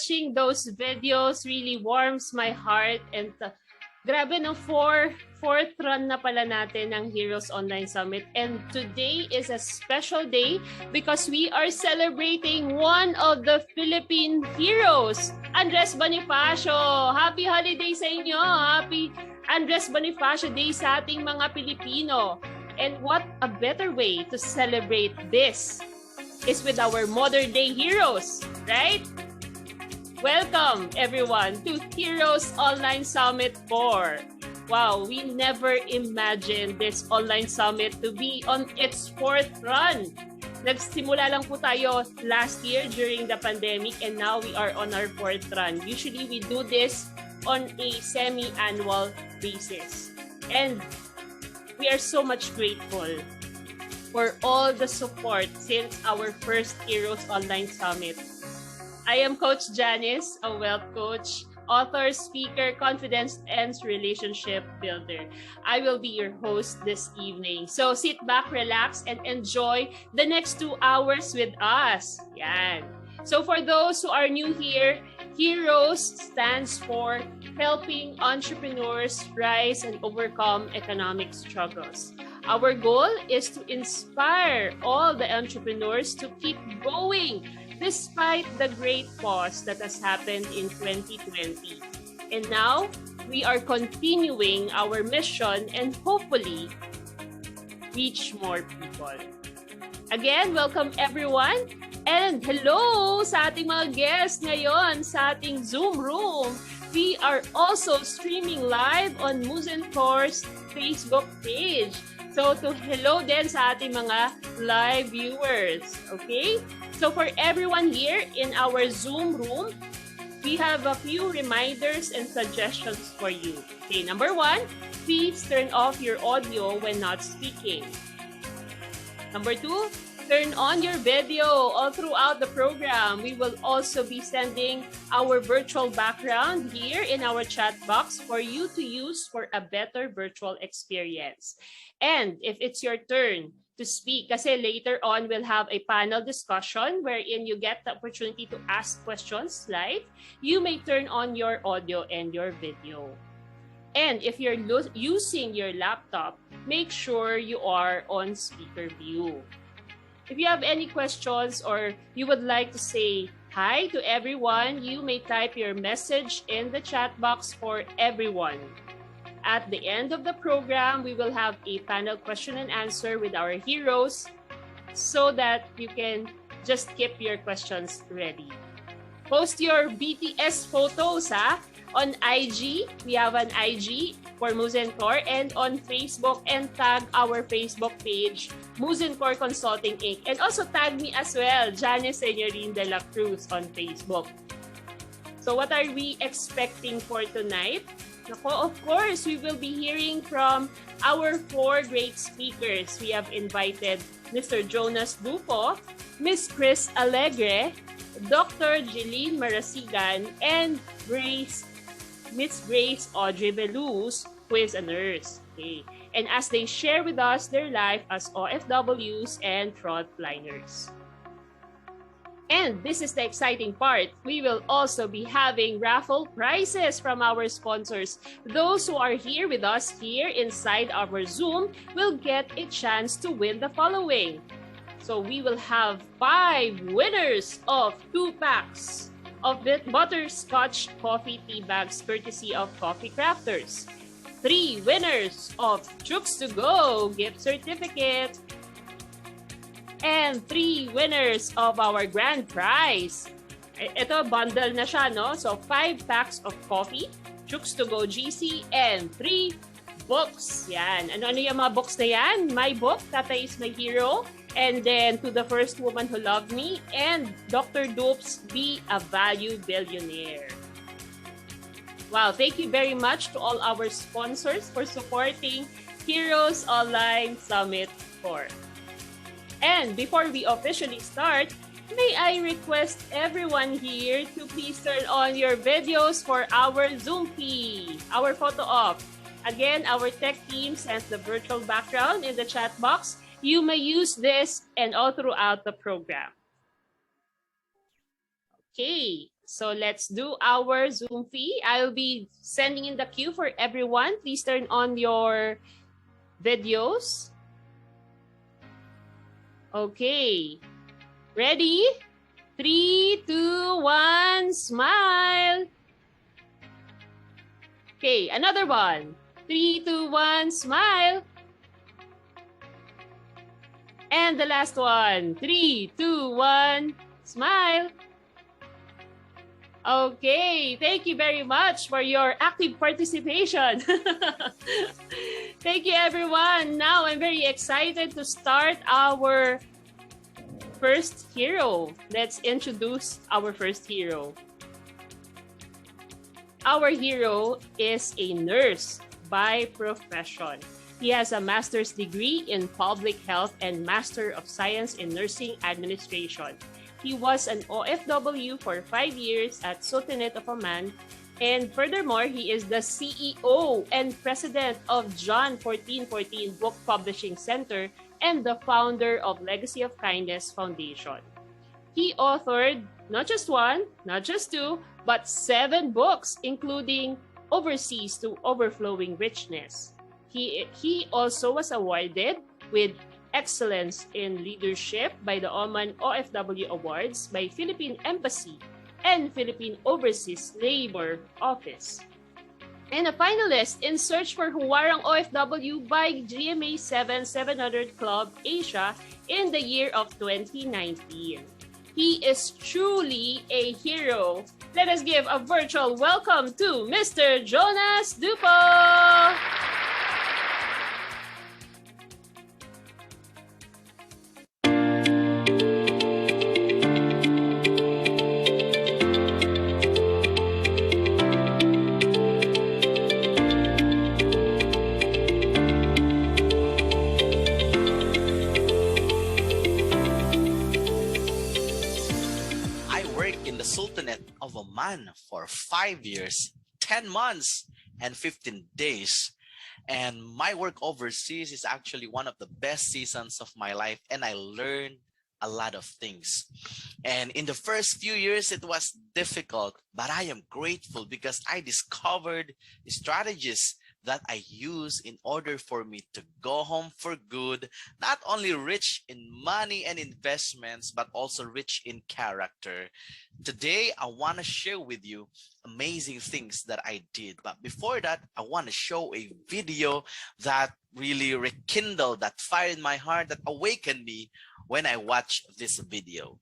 watching those videos really warms my heart. And grabe no, fourth run na pala natin ng Heroes Online Summit. And today is a special day because we are celebrating one of the Philippine heroes, Andres Bonifacio. Happy holiday sa inyo! Happy Andres Bonifacio Day sa ating mga Pilipino. And what a better way to celebrate this is with our modern day heroes, right? Welcome everyone to Heroes Online Summit 4. Wow, we never imagined this online summit to be on its fourth run. Nagsimula lang po tayo last year during the pandemic and now we are on our fourth run. Usually we do this on a semi-annual basis. And we are so much grateful for all the support since our first Heroes Online Summit. I am Coach Janice, a wealth coach, author, speaker, confidence, and relationship builder. I will be your host this evening. So sit back, relax, and enjoy the next 2 hours with us. Yan. So for those who are new here, HEROES stands for Helping Entrepreneurs Rise and Overcome Economic Struggles. Our goal is to inspire all the entrepreneurs to keep going despite the great pause that has happened in 2020. And now, we are continuing our mission and hopefully reach more people. Again, welcome everyone. And hello sa ating mga guests ngayon sa ating Zoom room. We are also streaming live on mp4's Facebook page. So to hello din sa ating mga live viewers. Okay? So for everyone here in our Zoom room, we have a few reminders and suggestions for you. Okay, number 1, please turn off your audio when not speaking. Number 2, turn on your video all throughout the program. We will also be sending our virtual background here in our chat box for you to use for a better virtual experience. And if it's your turn to speak, kasi later on we'll have a panel discussion wherein you get the opportunity to ask questions live, you may turn on your audio and your video. And if you're using your laptop, make sure you are on speaker view. If you have any questions or you would like to say hi to everyone, you may type your message in the chat box for everyone. At the end of the program, we will have a panel question and answer with our heroes so that you can just keep your questions ready. Post your BTS photos on IG. We have an IG for mp4 and on Facebook, and tag our Facebook page, mp4 Consulting Inc. And also tag me as well, Janice Senyorin de la Cruz on Facebook. So what are we expecting for tonight? Of course, we will be hearing from our 4 great speakers. We have invited Mr. Jonas DUPO, Miss Chris Alegre, Dr. Jeline Marasigan, and Miss Grace Audrey Belus, who is a nurse. Okay. And as they share with us their life as OFWs and frontliners. And this is the exciting part. We will also be having raffle prizes from our sponsors. Those who are here with us here inside our Zoom will get a chance to win the following. So we will have 5 winners of 2 packs of butterscotch coffee tea bags courtesy of Coffee Crafters. 3 winners of Chooks to Go gift certificate. And 3 winners of our grand prize. Ito, bundle na siya, no? So, 5 packs of coffee, Chooks to Go GC, and 3 books. Yan. Ano yung mga books na yan? My Book, Tatay is My Hero, and then To the First Woman Who Loved Me, and Dr. Doop's Be a Value Billionaire. Wow, thank you very much to all our sponsors for supporting Heroes Online Summit 4. And before we officially start, may I request everyone here to please turn on your videos for our Zoom key, our photo op. Again, our tech team sends the virtual background in the chat box. You may use this and all throughout the program. Okay, So let's do our Zoom fee. I'll be sending in the queue for everyone. Please turn on your videos. Okay. Ready? 3, 2, 1, smile. Okay, another one. 3, 2, 1, smile. And the last one. 3, 2, 1, smile. Okay, thank you very much for your active participation. Thank you, everyone. Now I'm very excited to start our first hero. Let's introduce our first hero. Our hero is a nurse by profession. He has a master's degree in public health and Master of Science in Nursing Administration. He was an OFW for 5 years at Sultanate of Oman, and furthermore, he is the CEO and president of John 1414 Book Publishing Center and the founder of Legacy of Kindness Foundation. He authored not just one, not just two, but 7 books, including Overseas to Overflowing Richness. He also was awarded with Excellence in Leadership by the Oman OFW Awards by Philippine Embassy and Philippine Overseas Labor Office. And a finalist in Search for Huwarang OFW by GMA 700 Club Asia in the year of 2019. He is truly a hero. Let us give a virtual welcome to Mr. Jonas DUPO! Of Oman for 5 years, 10 months, and 15 days. And my work overseas is actually one of the best seasons of my life, and I learned a lot of things. And in the first few years, it was difficult, but I am grateful because I discovered strategies that I use in order for me to go home for good, not only rich in money and investments, but also rich in character. Today, I want to share with you amazing things that I did. But before that, I want to show a video that really rekindled that fire in my heart, that awakened me when I watched this video.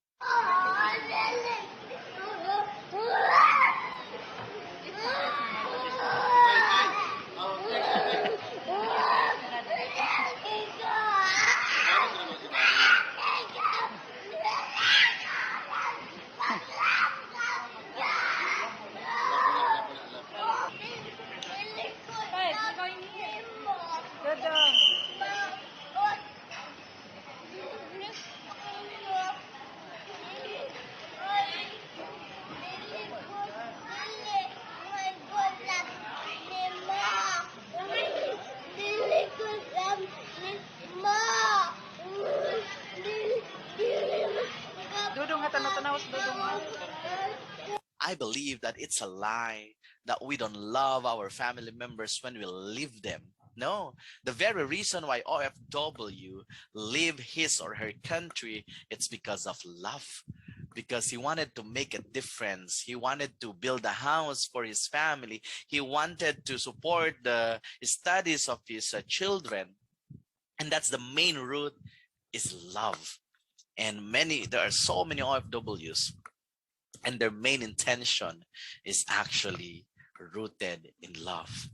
I believe that it's a lie that we don't love our family members when we leave them. No, the very reason why OFW leave his or her country, it's because of love. Because he wanted to make a difference. He wanted to build a house for his family. He wanted to support the studies of his children. And that's the main root, is love. And there are so many OFWs, and their main intention is actually rooted in love.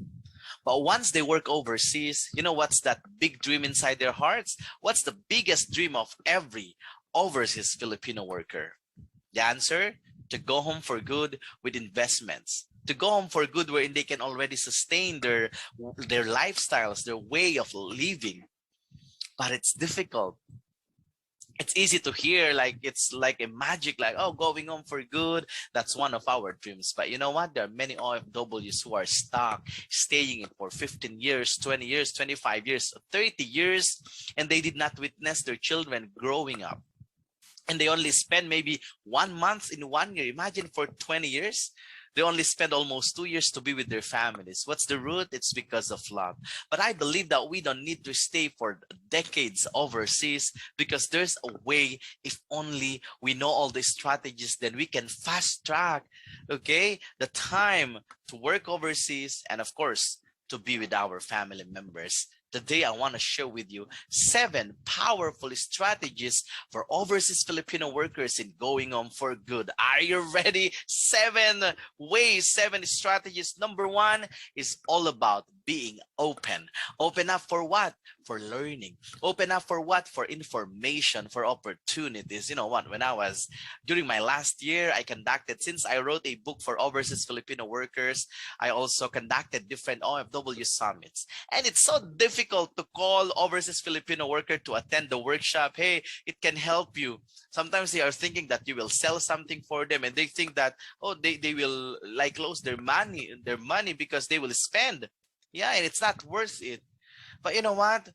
But once they work overseas, you know what's that big dream inside their hearts? What's the biggest dream of every overseas Filipino worker? The answer: to go home for good with investments. To go home for good wherein they can already sustain their lifestyles, their way of living. But it's difficult. It's easy to hear, like it's like a magic, like, oh, going home for good, that's one of our dreams. But you know what? There are many OFWs who are stuck, staying for 15 years, 20 years, 25 years, 30 years, and they did not witness their children growing up. and they only spend maybe 1 month in 1 year. Imagine for 20 years. They only spend almost 2 years to be with their families. What's the root? It's because of love. But I believe that we don't need to stay for decades overseas, because there's a way. If only we know all the strategies, then we can fast track, okay, the time to work overseas, and of course, to be with our family members. Today, I want to share with you 7 powerful strategies for overseas Filipino workers in going home for good. Are you ready? 7 ways, 7 strategies. Number 1 is all about being open. Open up for what? For learning. Open up for what? For information, for opportunities. You know what? When I was, during my last year, I conducted, since I wrote a book for overseas Filipino workers, I also conducted different OFW summits. And it's so difficult to call overseas Filipino worker to attend the workshop. Hey, it can help you. Sometimes they are thinking that you will sell something for them, and they think that, oh, they will like lose their money because they will spend. Yeah, and it's not worth it. But you know what?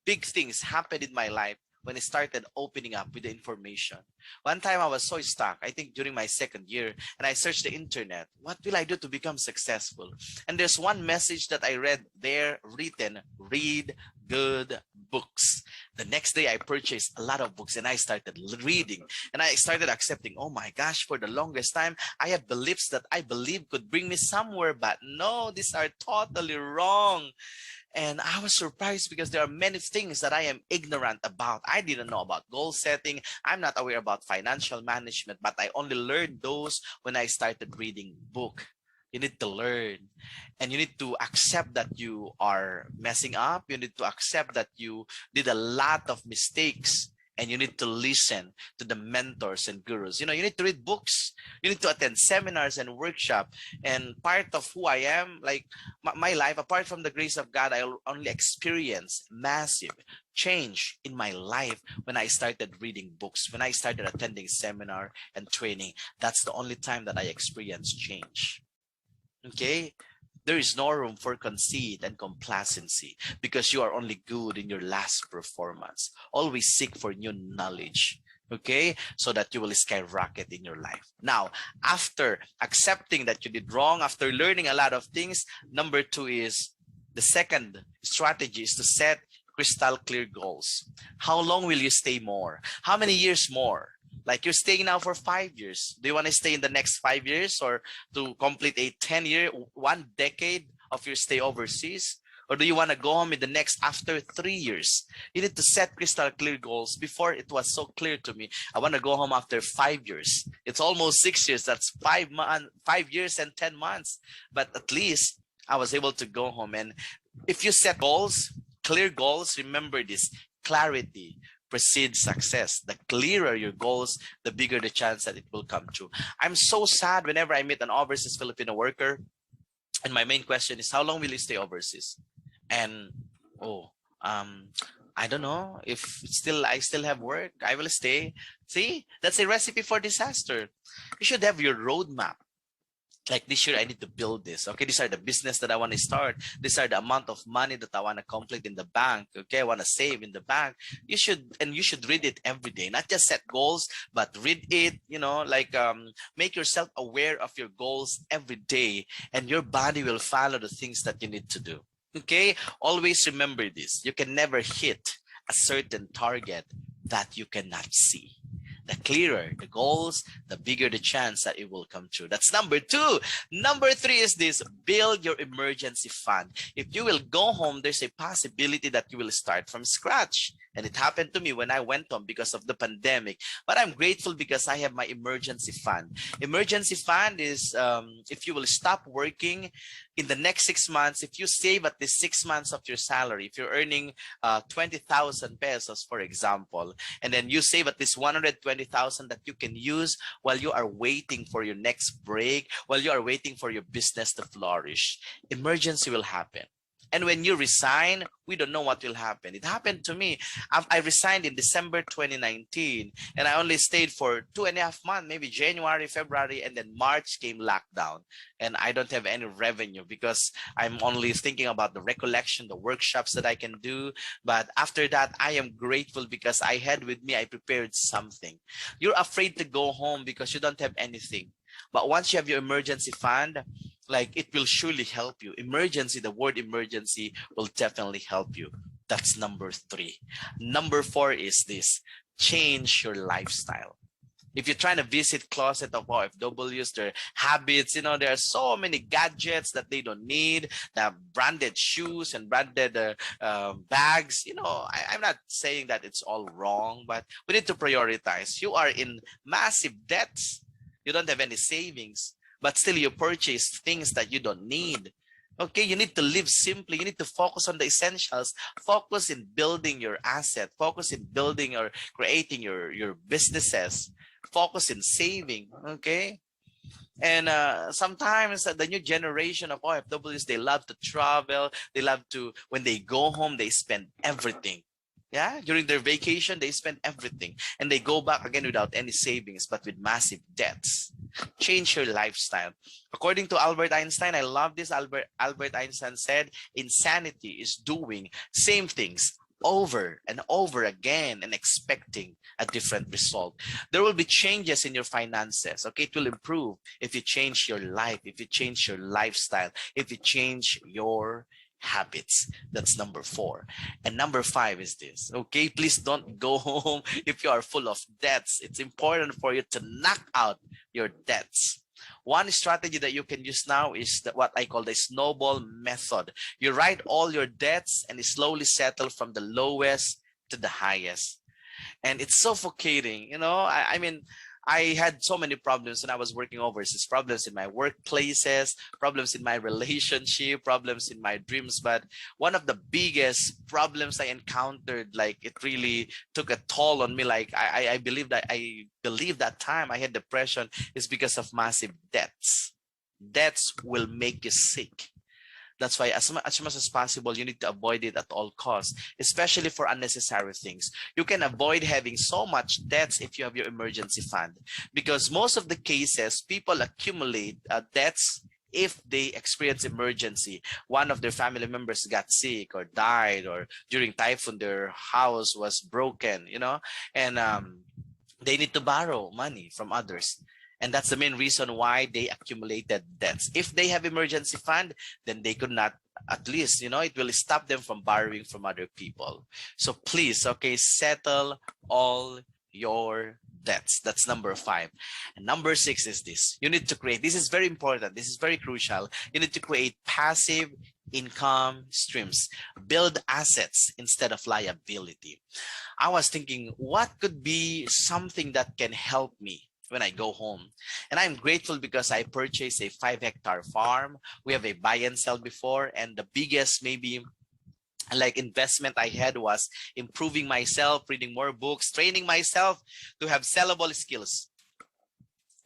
Big things happened in my life when I started opening up with the information. One time I was so stuck, I think during my 2nd year, and I searched the internet. What will I do to become successful? And there's one message that I read there written: read good books. The next day I purchased a lot of books and I started reading, and I started accepting, oh my gosh, for the longest time, I have beliefs that I believe could bring me somewhere, but no, these are totally wrong. And I was surprised because there are many things that I am ignorant about. I didn't know about goal setting. I'm not aware about financial management, but I only learned those when I started reading book. You need to learn, and you need to accept that you are messing up. You need to accept that you did a lot of mistakes, and you need to listen to the mentors and gurus. You know, you need to read books. You need to attend seminars and workshops. And part of who I am, like my life, apart from the grace of God, I only experienced massive change in my life when I started reading books, when I started attending seminar and training. That's the only time that I experienced change. Okay? There is no room for conceit and complacency, because you are only good in your last performance. Always seek for new knowledge, okay? So that you will skyrocket in your life. Now, after accepting that you did wrong, after learning a lot of things, number 2 is, the second strategy is to set crystal clear goals. How long will you stay more? How many years more? Like, you're staying now for 5 years. Do you want to stay in the next 5 years, or to complete a 10-year, 1 decade of your stay overseas? Or do you want to go home in the next, after 3 years? You need to set crystal clear goals. Before, it was so clear to me. I want to go home after 5 years. It's almost 6 years. That's 5 years and 10 months. But at least I was able to go home. And if you set goals, clear goals, remember this: clarity precedes success. The clearer your goals, the bigger the chance that it will come true. I'm so sad whenever I meet an overseas Filipino worker, and my main question is, how long will you stay overseas? And I don't know, if I still have work, I will stay. See, that's a recipe for disaster. You should have your roadmap. Like, this year I need to build this. Okay, these are the business that I want to start. These are the amount of money that I want to complete in the bank. Okay, I want to save in the bank. You should read it every day. Not just set goals, but read it. You know, like make yourself aware of your goals every day, and your body will follow the things that you need to do. Okay, always remember this: you can never hit a certain target that you cannot see. The clearer the goals, the bigger the chance that it will come true. That's number 2. Number 3 is this: build your emergency fund. If you will go home, there's a possibility that you will start from scratch. And it happened to me when I went home because of the pandemic. But I'm grateful because I have my emergency fund. Emergency fund is, if you will stop working in the next 6 months, if you save at least 6 months of your salary, if you're earning 20,000 pesos, for example, and then you save at least 120,000 that you can use while you are waiting for your next break, while you are waiting for your business to flourish, emergency will happen. And when you resign, we don't know what will happen. It happened to me. I resigned in December 2019, and I only stayed for 2.5 months, maybe January, February, and then March came lockdown. And I don't have any revenue because I'm only thinking about the recollection, the workshops that I can do. But after that, I am grateful because I had with me, I prepared something. You're afraid to go home because you don't have anything. But once you have your emergency fund, like, it will surely help you. Emergency, the word emergency will definitely help you. That's number 3. Number 4 is this: change your lifestyle. If you're trying to visit closet of OFWs, their habits, there are so many gadgets that they don't need. They have branded shoes and branded bags. I'm not saying that it's all wrong, but we need to prioritize. You are in massive debts. You don't have any savings, but still you purchase things that you don't need. Okay, you need to live simply. You need to focus on the essentials. Focus in building your asset. Focus in building or creating your businesses. Focus in saving. Okay. And sometimes the new generation of OFWs, they love to travel. They love to, when they go home, they spend everything. Yeah, during their vacation, they spend everything. And they go back again without any savings, but with massive debts. Change your lifestyle. According to Albert Einstein, I love this. Albert Einstein said, insanity is doing same things over and over again and expecting a different result. There will be changes in your finances. Okay, it will improve if you change your life, if you change your lifestyle, if you change your habits. That's number 4. And number 5 is this. Okay, please don't go home if you are full of debts. It's important for you to knock out your debts. One strategy that you can use now is what I call the snowball method. You write all your debts and you slowly settle from the lowest to the highest. And it's suffocating. I mean, I had so many problems when I was working overseas. Problems in my workplaces, problems in my relationship, problems in my dreams. But one of the biggest problems I encountered, like, it really took a toll on me. Like, I believe that time I had depression is because of massive debts. Debts will make you sick. That's why as much as possible, you need to avoid it at all costs, especially for unnecessary things. You can avoid having so much debts if you have your emergency fund, because most of the cases, people accumulate debts if they experience emergency. One of their family members got sick or died, or during typhoon, their house was broken, and they need to borrow money from others. And that's the main reason why they accumulated debts. If they have emergency fund, then they could not, at least, it will stop them from borrowing from other people. So please, okay, settle all your debts. That's number 5. And number 6 is this. You need to create, this is very important. This is very crucial. You need to create passive income streams. Build assets instead of liability. I was thinking, what could be something that can help me when I go home? And I'm grateful because I purchased a 5-hectare farm. We have a buy and sell before, and the biggest maybe like investment I had was improving myself, reading more books, training myself to have sellable skills.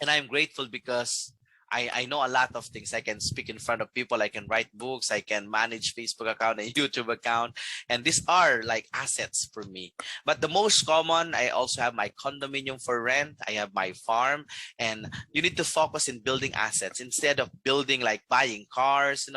And I'm grateful because I know a lot of things. I can speak in front of people, I can write books, I can manage Facebook account and YouTube account, and these are like assets for me. But the most common, I also have my condominium for rent, I have my farm, and you need to focus in building assets instead of building like buying cars.